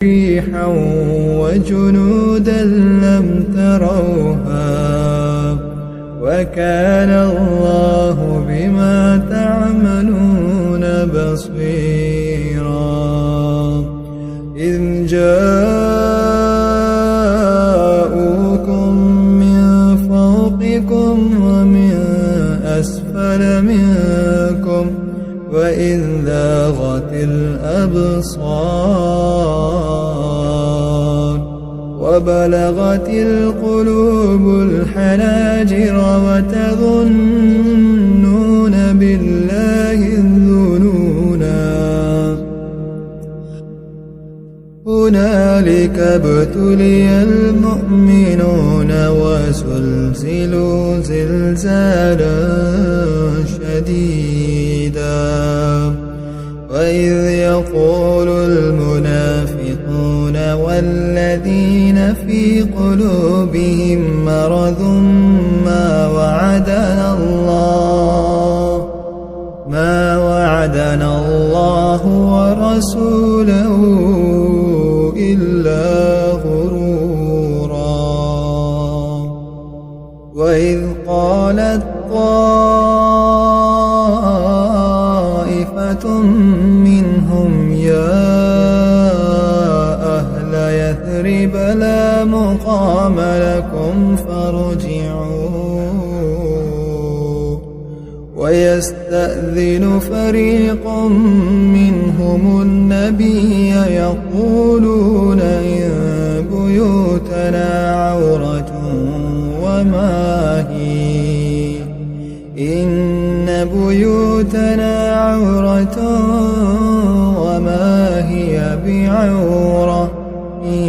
ريحا وجنودا لم تروها وكان الله بما تعملون بصيرا. إذ جاءوكم من فوقكم ومن أسفل منكم وإذ زاغت الأبصار وبلغت القلوب الحناجر وتظنون بالله الظنونا. هنالك ابتلي المؤمنون وزلزلوا زلزالا شديدا. وإذ يقول المنافقون والذين في قلوبهم مرض ما وعدنا الله ورسوله إلا غرورا. وإذ قالت طائفة منهم يا أهل يثرب لا مقام لكم فارجعوا. ويستأذن فريق منهم النبي يقولون إن بيوتنا عورة وما هي بعورة إن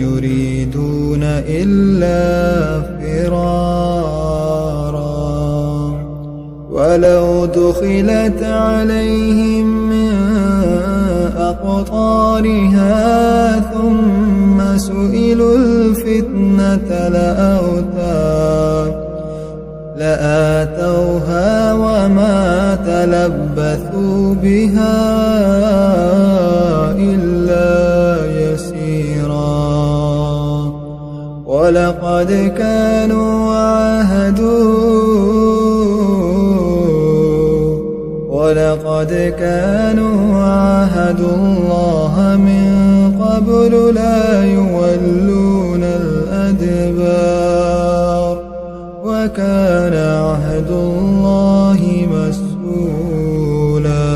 يريدون إلا فرارا. ولو دخلت عليهم من أقطارها ثم سئلوا الفتنة لآتوها وما تلبثوا بها إلا يسيرا. ولقد كانوا عاهدوا الله من قبل لا يولون الأدبار وكان عهد الله مسؤولا.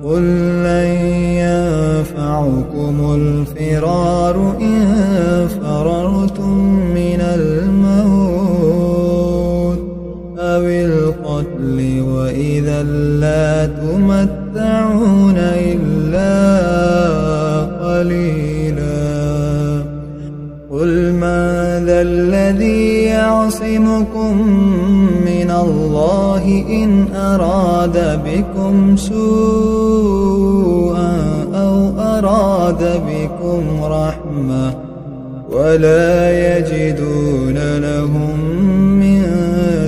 قل لن ينفعكم الفرار إن فررتم من الموت أو القتل وإذا لا تمتعون إلا قليلا. قل ماذا الذي يعصمكم من الله إن أراد بكم سوءا أو أراد بكم رحمة ولا يجدون لهم من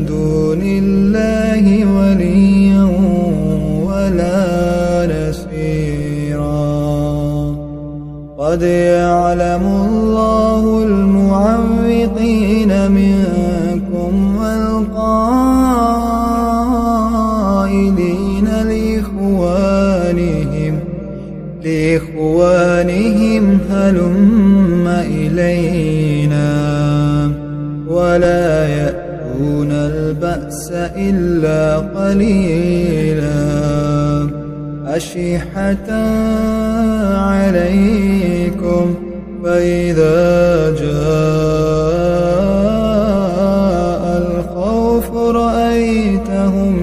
دون الله وليا ولا نصيرا. قد يعلم الله المعوقين منكم والقائلين لإخوانهم هلم إلينا ولا يأتون البأس إلا قليلا. أشحة عليكم فإذا جاء الخوف رأيتهم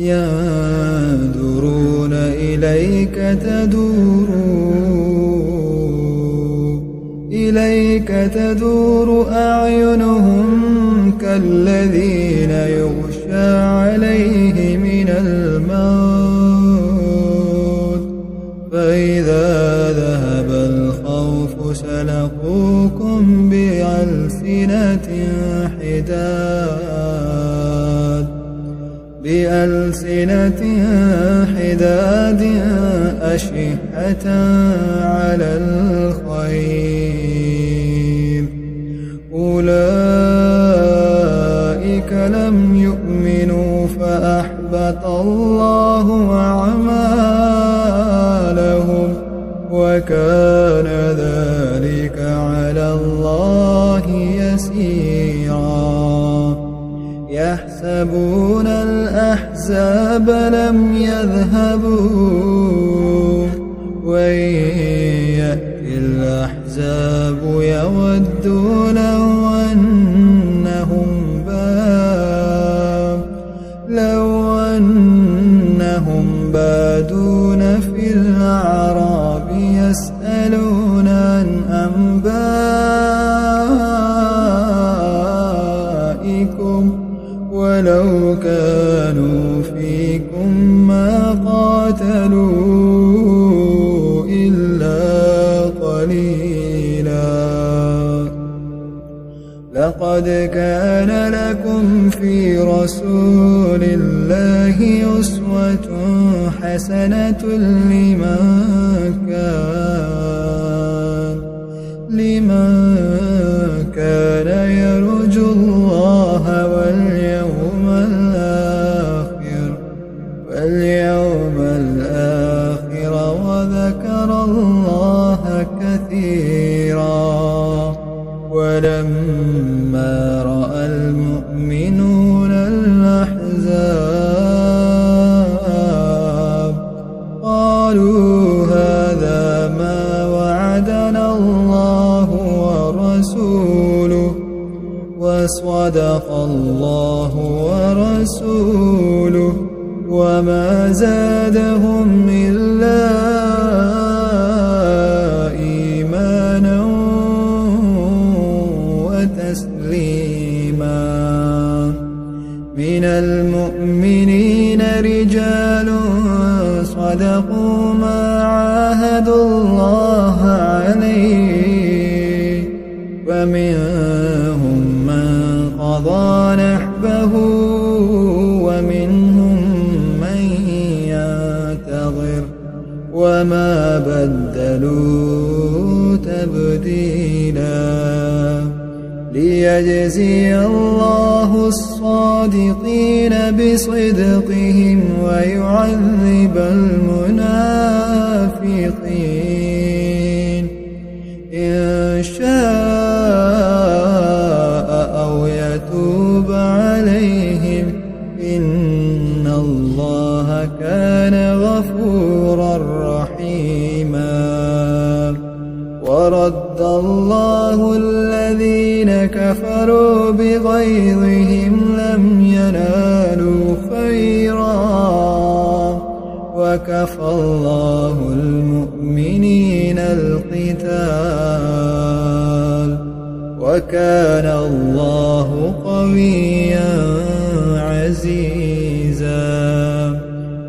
ينظرون إليك تدور أعينهم كالذين يغشى عليه من الموت فإذا ذهب الخوف سلقوكم بألسنة حداد حداد أشحة على الخير أولئك لم يؤمنوا فأحبط الله أعمالهم وكان ذلك على الله يسيرا يحسبون الأحزاب لم يذهبوا وإن يأتي الأحزاب يودوا لو أنهم بادون في الأعراب يسألون عن أنبائكم ولو كانوا فيكم ما قاتلوا إلا قليلا لقد كان لكم في رسول الله أسوة حسنة لمن كان يرجو الله واليوم الآخر وذكر الله كثيرا ولما رأى المؤمنون الأحزاب قالوا هذا ما وعدنا الله ورسوله وصدق الله ورسوله وما زادهم إلا إيمانا وتسليما من المؤمنين رجال صدقوا ما عاهدوا الله عليه ومنهم من قضى نحبه ومنهم من ينتظر وما بدلوا تبديلا ليجزي الله الصادقين بصدقهم ويعذب المنافقين إن شاء أو يتوب عليهم إن الله كان غفورا رحيما ورد الله الذين كفروا بغيظهم لم ينالوا خيرا وكفى الله المؤمنين القتال وكان الله قويا عزيزا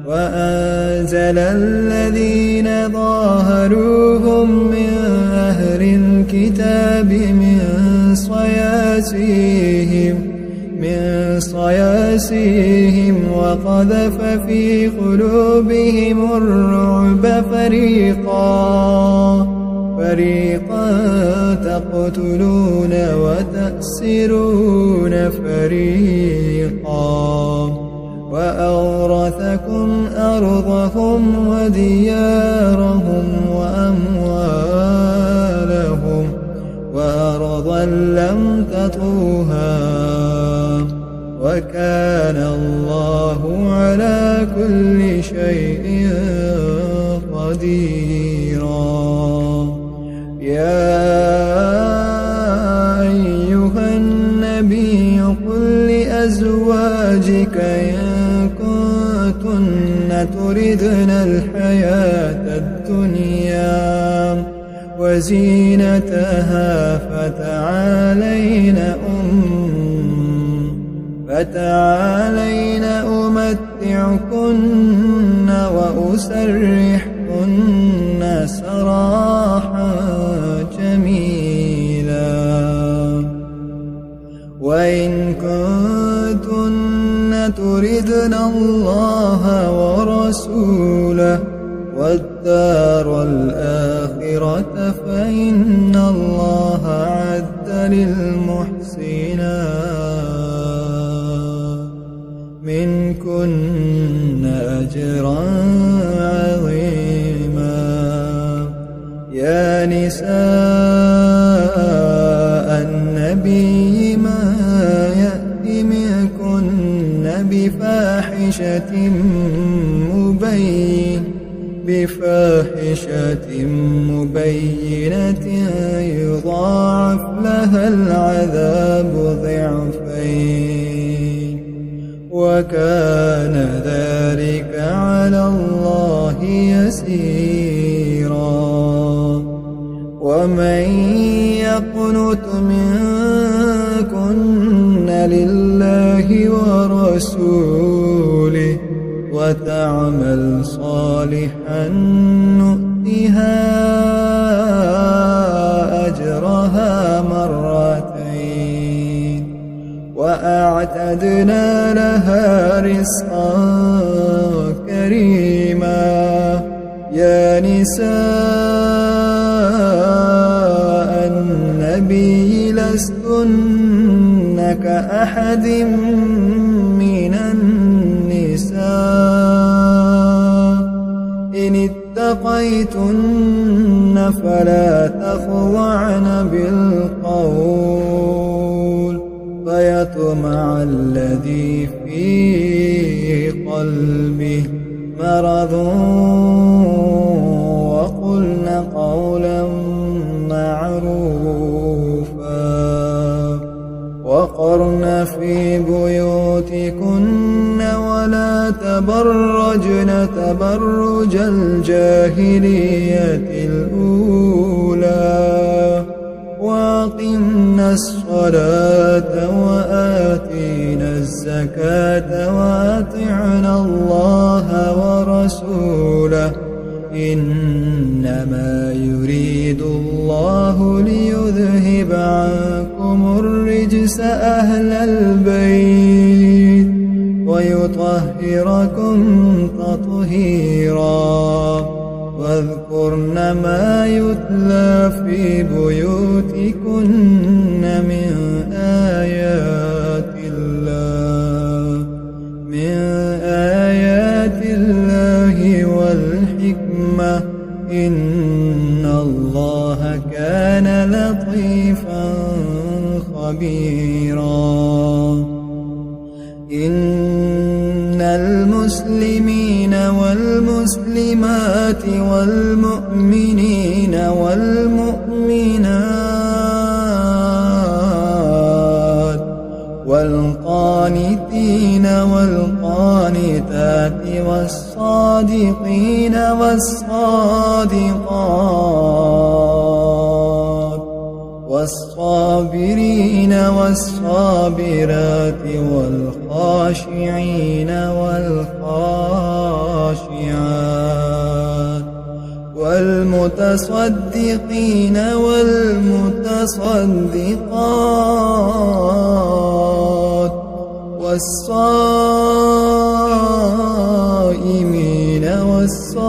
وأنزل الذين ظاهروهم من أهل الكتاب من صياصيهم وقذف في قلوبهم الرعب فريقا تقتلون وتأسرون فريقا وأورثكم أرضهم وديارهم وأموالهم وأرضا لم تطوها وكان الله على كل شيء قديرا يا أيها النبي قل لأزواجك إن كنتن تردن الحياة الدنيا وزينتها فتعالين أمتعكن وأسرحكن سراحا جميلا وإن كنتن تردن الله ورسوله ورسوله والدار الآخرة فإن الله أعد للمحسنين منكن أجرا عظيما. يا نساء النبي ما يأتي منكن بفاحشة مبينة يضاعف لها العذاب ضعفين وكان ذلك على الله يسيرا. ومن يقنت منكن لله ورسوله وتعمل صالحا نؤتها أجرها مرتين وأعتدنا لها رزقا كريما. يا نساء النبي لستن كأحد من النساء إن اتقيتن فلا تخضعن بالقول فيطمع الذي في قلبه مرض وقلن قولا معروفا. وقرن في بيوتكن ولا تبرجن تبرج الجاهلية الأولى وأقمنا الصلاة وآتينا الزكاة وأطعنا الله ورسوله إنما يريد الله ليذهب عنكم الرجس أهل البيت ويطهركم تطهيرا. واذكرن ما يتلى في بيوتكن من آيات الله والحكمة إن الله كان لطيفا خبيرا. إن المسلمين والمسلمات والمؤمنين والمؤمنات والقانتين والقانتات والصادقين والصادقات والصابرين والصابرات والخاشعين والخاشعات والمتصدقين والمتصدقات والصائمين والصائمات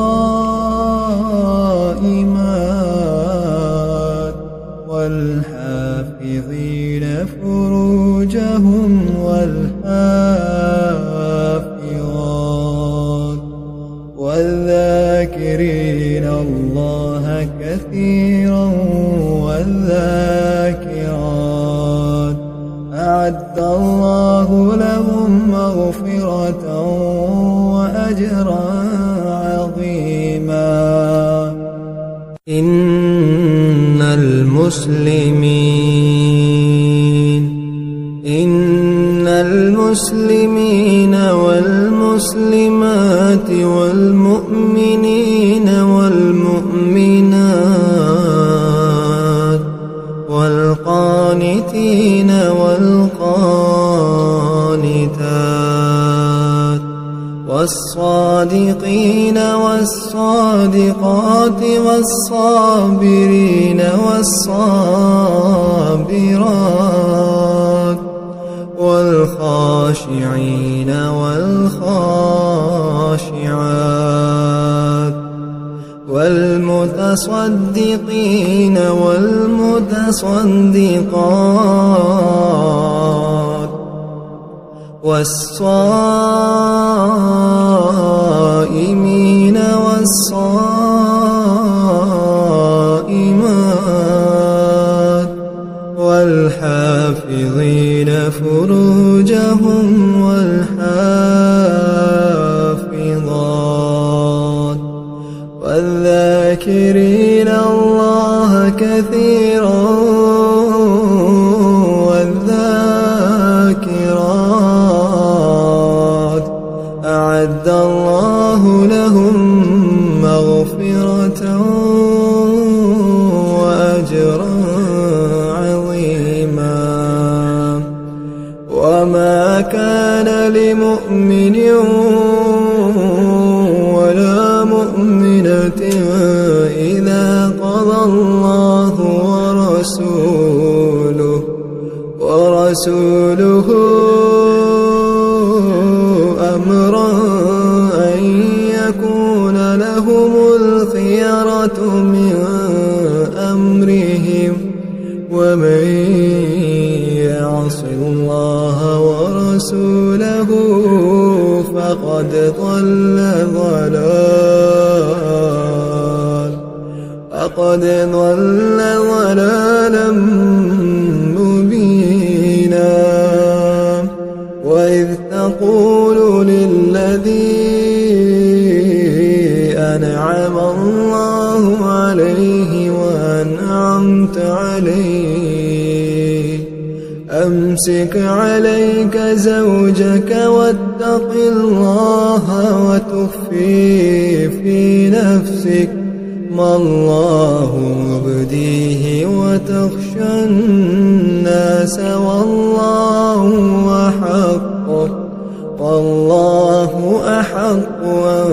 والحافظين فروجهم والحافظات والذاكرين الله كثيرا والذاكرات أعد الله لهم مغفرة وأجرا عظيما. إن المسلمين والمسلمات والمؤمنين والمؤمنات والقانتين والقانتات والصادقين والصادقات والصابرين والصابرات والخاشعين والخاشعات والمتصدقين والمتصدقات والصائمين والصائمات والحافظين فروجهم والحافظات والذاكرين الله كثيرا والذاكرات أعد الله لهم مغفرة وأجرا عظيما. وما كان لمؤمن ولا مؤمنة إذا قضى الله ورسوله أمرا أن يكون لهم الخيرة من أمرهم ومن يعص الله ورسوله فقد ضل ضلالا مبينا. وإذ تقول للذي أنعم الله عليه وأنعمت عليه أمسك عليك زوجك واتق الله وتخفي في نفسك ما الله مبديه وتخشى الناس والله أحق أن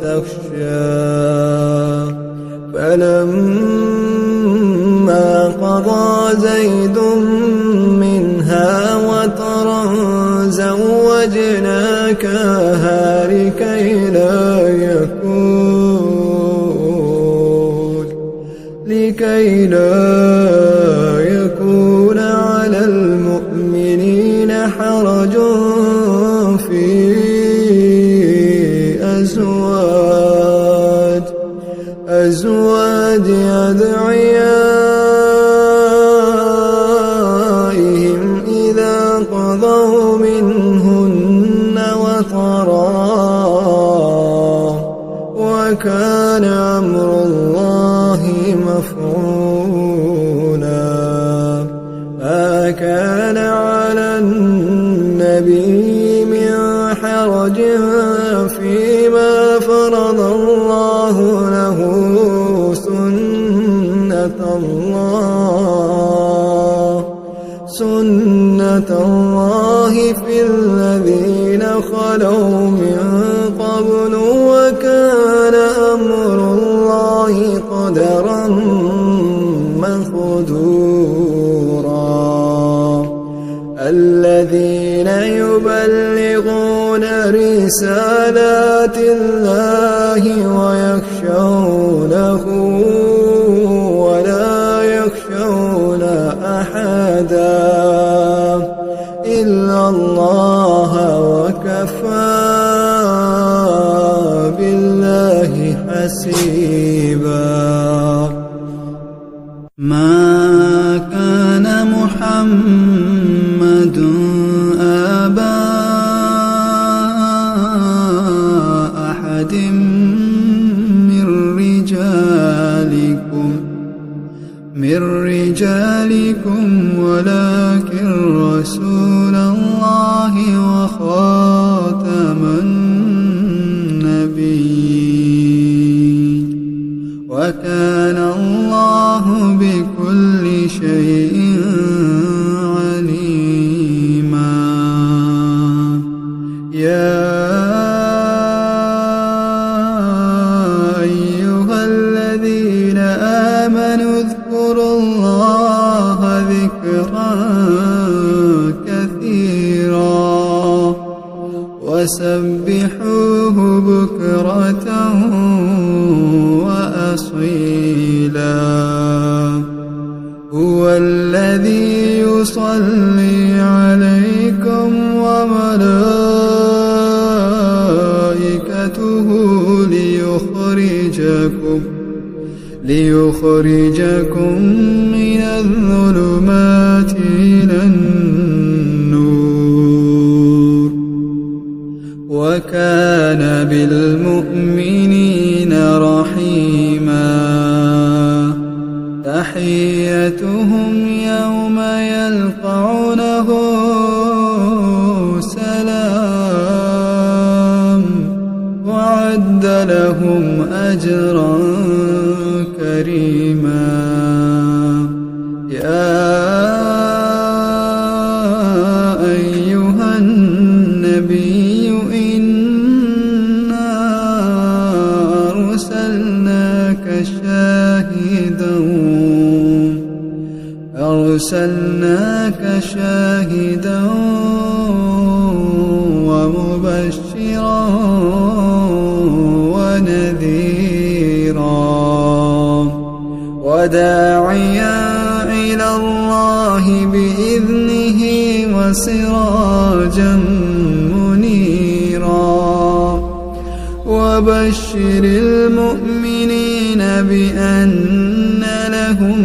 تخشاه. فلما قضى زيد منها وطرا زوجناكها لكي لا يكون على المؤمنين حرج في أزواج أدعيائهم إذا قضوا منهن وطرا وكان أمر الله مفعولا. ما كان على النبي من حرج فيما فرض الله له سنة الله في الذين خلوا من قبل وكان أمر الله قدرا مقدورا. الذين يبلغون رسالات الله ويخشونه ولا يخشون أحدا إلا الله وكفى بالله حسيبا. ما كان محمد أبا أحد من رجالكم ولكن رسول الله وخاتم النبيين وكان الله بكل شيء عليما. يا أيها الذين آمنوا اذكروا الله ذكرا كثيرا وسبحوه بكرة وأصيلا. ليخرجكم من الظلمات إلى النور وكان بالمؤمنين رحيما تحيتهم يوم يلقونه سلام وأعد لهم أجرا كريما يا أيها النبي إنا أرسلناك شاهدا ومبشرا ونذيرا وداعيا إلى الله بإذنه وسراجا منيرا وبشر المؤمنين بأن لهم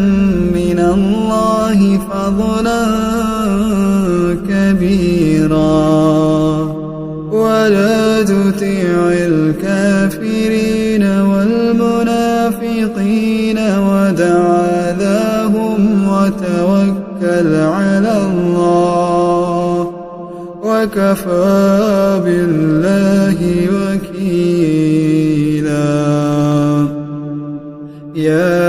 من الله فضلا كبيرا ولا تطع الكافرين والمنافقين ودع أذاهم وتوكل على الله وكفى بالله وكيلا يا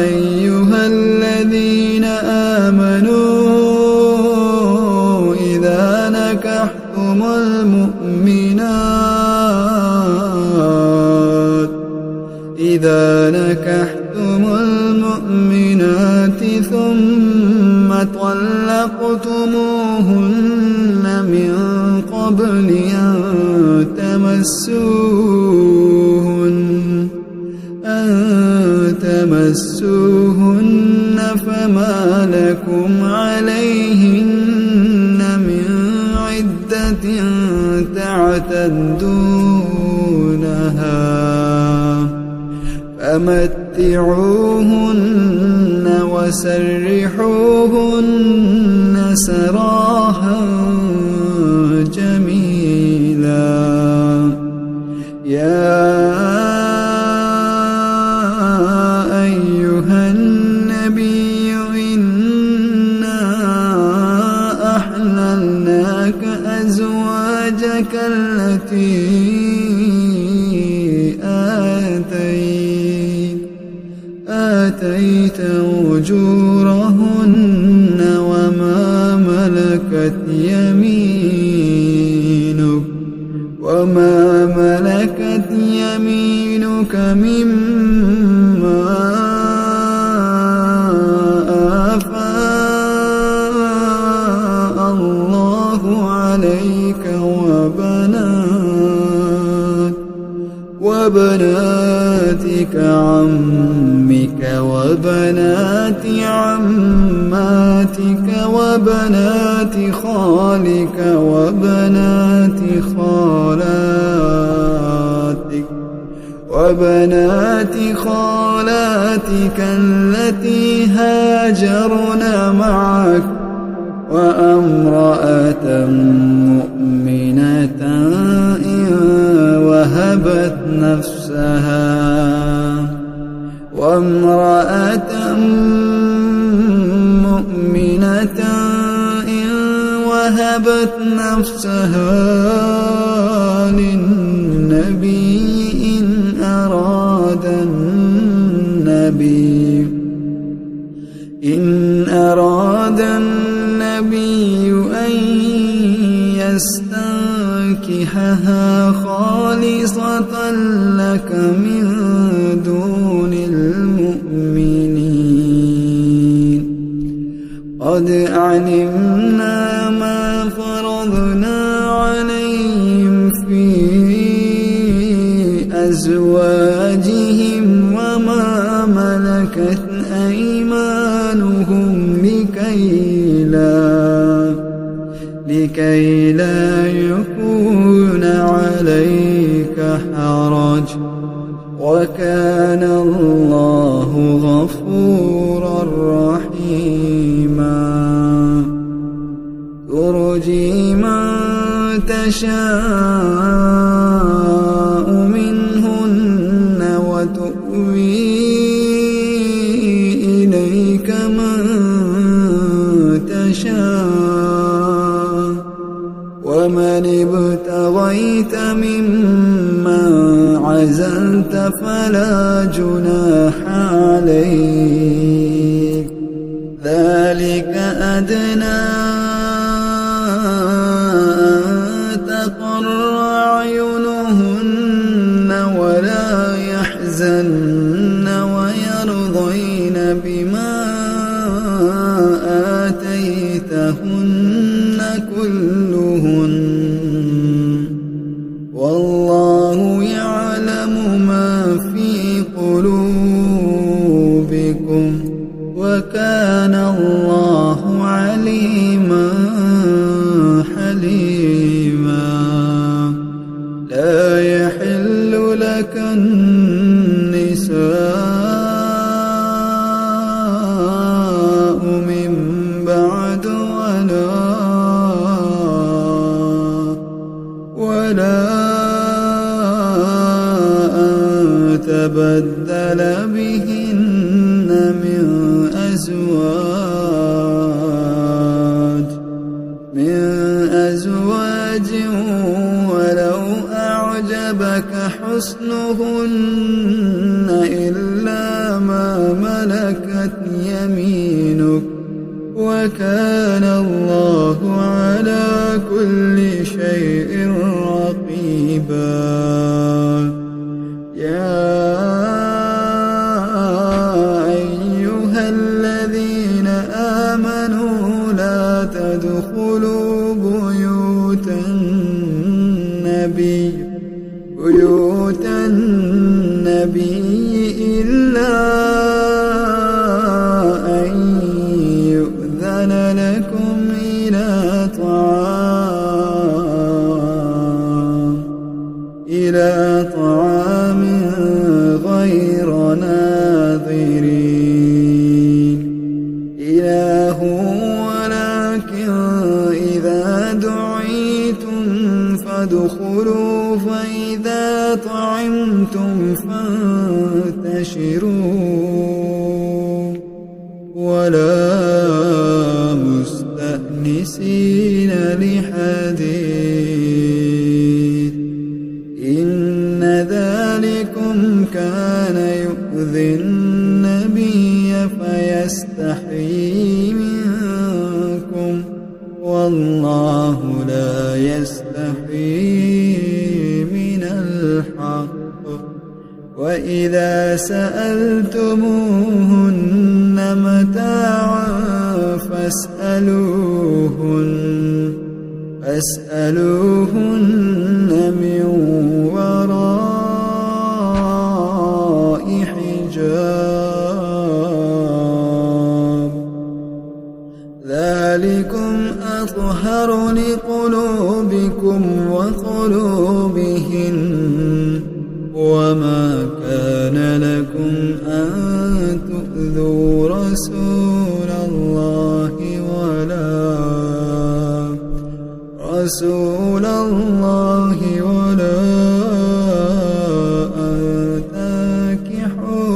أيها الذين آمنوا إذا نكحتم المؤمنات ثم طلقتموهن من قبل أن تمسوهن فما لكم عليهن من عدة تعتدونها فمتعوهن وسرحوهن سراحا جميلا يا أيها النبي إنا أحللناك أزواجك التي آتيت أجورهن وما ملكت يمينك مما أفاء الله عليك وبناتك عمك وبنات عماتك وبنات خالك وبنات خالاتك التي هاجرن معك وامرأة مؤمنة إن وهبت نفسها للنبي إن أراد النبي أن يستنكحها خالصة لك من دون المؤمنين قد علمنا ما فرضنا عليهم في أزواجهم وما ملكت أيمانهم لكي لا يكون عليك حرج وكان الله غفورا رحيما ترجي من تشاء منهن وتؤوي إليك من تشاء ومن ابتغيت ممن عزلت فلا جناح عليك ذلك أدنى أن تقر أعينهن ولا يحزن ويرضين بما آتيتهن كلهن والله يعلم ما في قلوبكم وكان الله عليما حليما لا يحل لك النساء من بعد ولا أن تبدل بهن من أزواج ولو أعجبك حسنهن إلا ما ملكت يمينك وكان الله على كل شيء رقيبا يا أيها الذين آمنوا لا تدخلوا بيوت النبي إلا أن يؤذن لكم إلى طعام غير ناظرين إله ولكن إذا دعيتم فادخلوا فإذا طعمتم فانتشروا ولا مستأنسين لحديث إن ذلكم كان يؤذي النبي فيستحيي منكم والله لا يستحيي من الحق وإذا سألتموهن متاعا فاسألوهن من وراء حجاب ذلكم أطهر لقلوبكم وقلوبهن وما كان لكم أن تؤذوا رسول الله ولا أن تنكحوا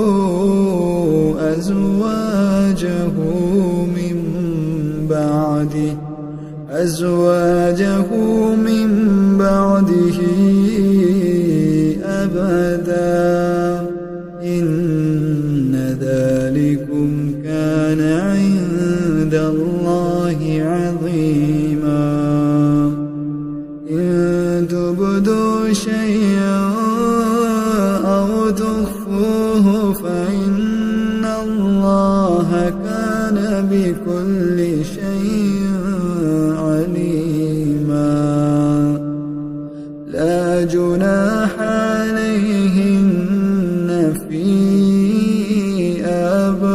أزواجه من بعده أبدا إن ذلكم كان عند الله عظيما إن تبدوا شيئا أو تخفوه فإن الله كان بكل شيء عليما لا جناح عليهن في آبائهن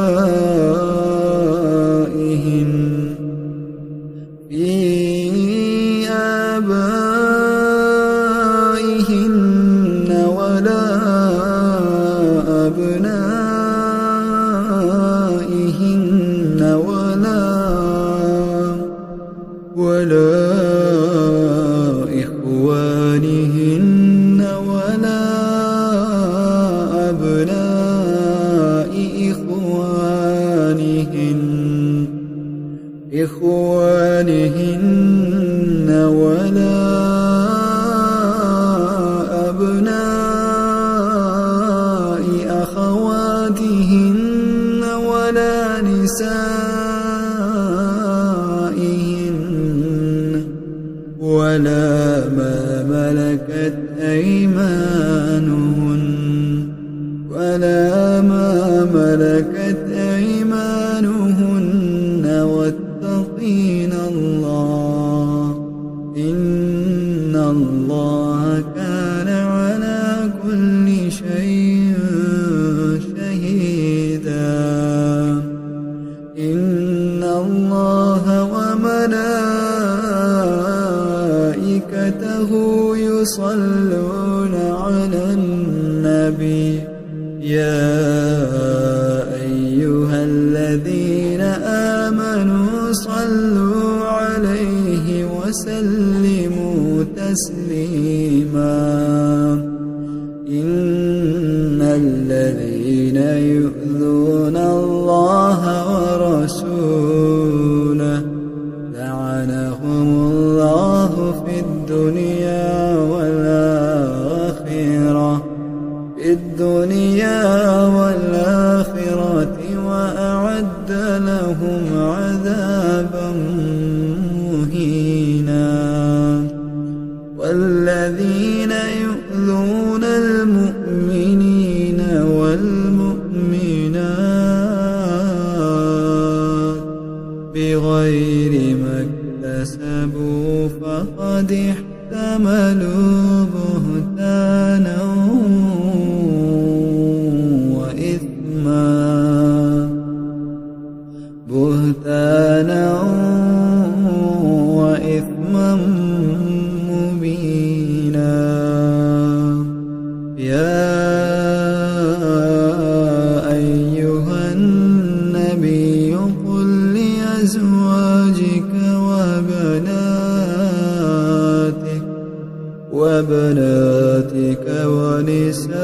إخوانهن ولا أبناء إخوانهن ولا أبناء أخواتهن ولا نسائهن ولا ما ملكت أيمانهن واتقين الله إن الله كان على كل شيء شهيدا إن الله وملائكته يصلون على النبي يا أيها الذين آمنوا صلوا عليه وسلموا تسليما إن الذين يؤذون الله ورسوله لعنهم الله في الدنيا والآخرة وأعد لهم عذابا مهينا والذين يؤذون المؤمنين والمؤمنات بغير ما اكتسبوا فقد احتملوا بهتانا وإثما مبينا يا أيها النبي قل لأزواجك وبناتك ونساء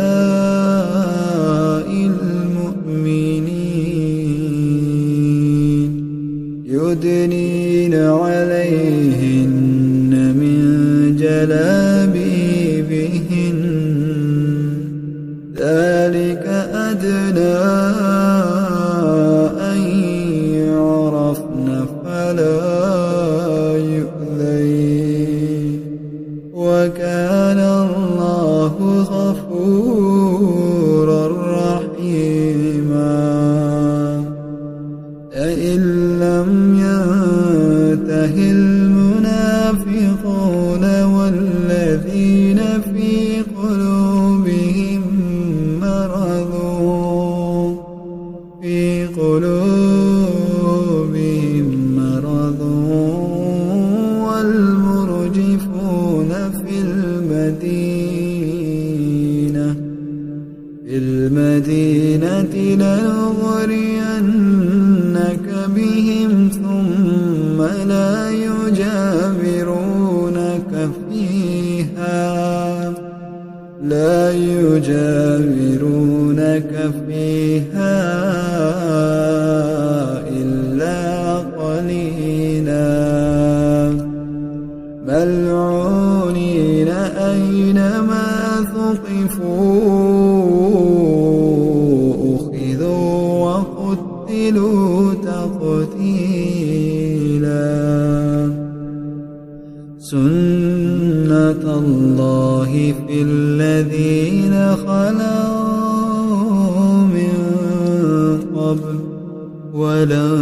المؤمنين يدنين عليهن من جلابيبهن ذلك أدنى أن يعرفن فلا يؤذين وكان الله غفورا رحيما فإن لم ينته المنافقون والذين في قلوبهم مرض والمرجفون في المدينة لنغرينك بهم ثم لا يجاورونك فيها إلا قليلا ملعونين أينما ثقفوا أخذوا وقتلوا تقتيلا سنة الله في الذين خلوا من قبل ولن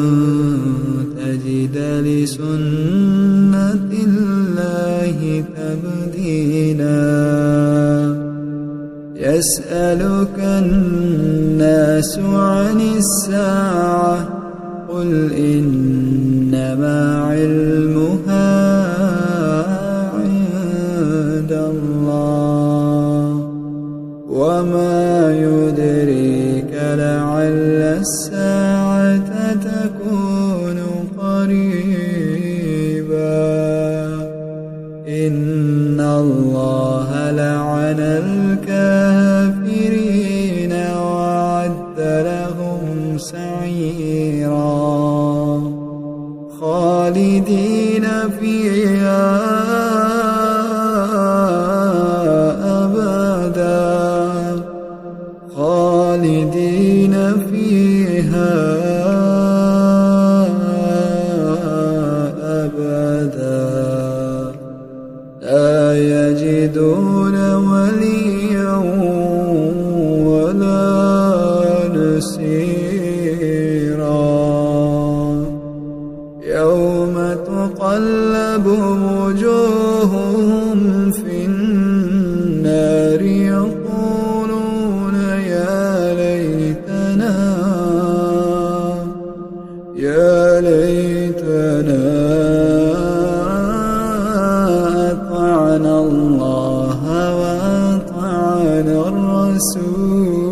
تجد لسنة الله تبديلا يسألك الناس عن الساعة قل إنما علمها عند الله وما يدريك لعل الساعة تكون قريبا إن الله الله لعن الكافرين وأعد لهم سعيرا خالدين فيها أبدا خالدين فيها أبدا لا يجدون وليا ولا نصيرا يوم تقلب وجوههم في النار يقولون يا ليتنا أطعنا الله وأطعنا الرسولا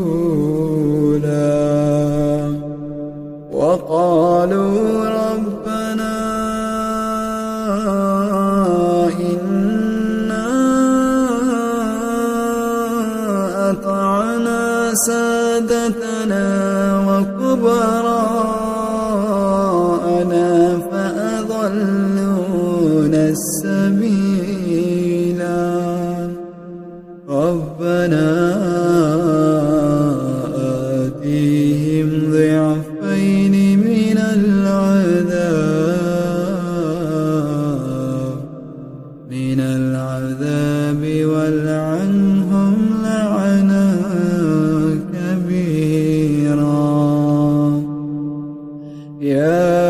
وقالوا ربنا إنا أطعنا سادتنا وكبراءنا فأضلونا السبيلا ربنا آتيهم ضعفين من العذاب والعنهم لعنا كبيرا يا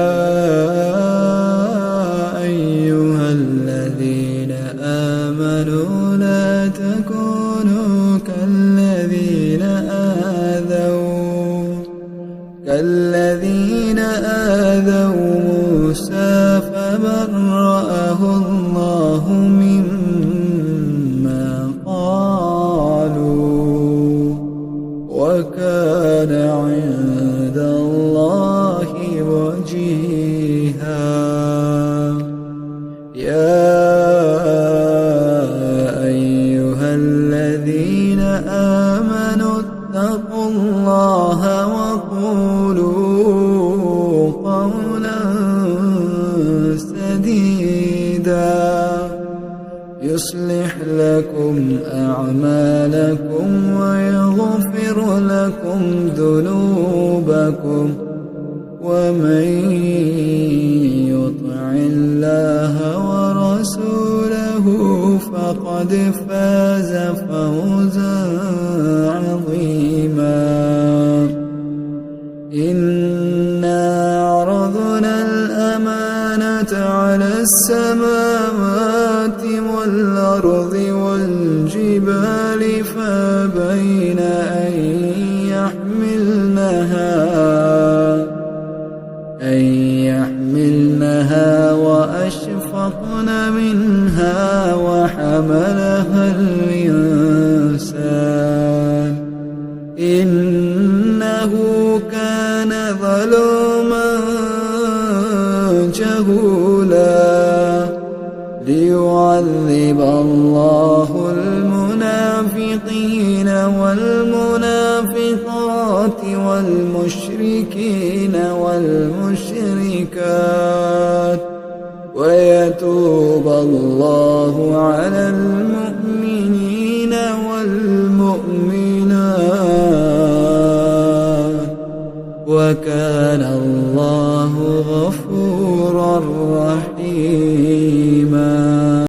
أيها الذين آمنوا لا تكونوا كالذين آذوا موسى فبرأه الله مما قالوا وكان عند الله وجيها يا أيها الذين آمنوا اتقوا الله وقولوا قولا سديدا يصلح لكم أعمالكم ويغفر لكم ذنوبكم ومن يطع الله ورسوله فقد فاز فوزا عظيما إنا عرضنا الأمانة على السماوات والأرض والجبال فأبين أن يحملنها وأشفقن منها وحملها الإنسان إنه كان ظلوما جهولا ليعذب الله المنافقين والمنافقات والمشركين والمشركات ويتوب الله على المؤمنين والمؤمنات وكان الله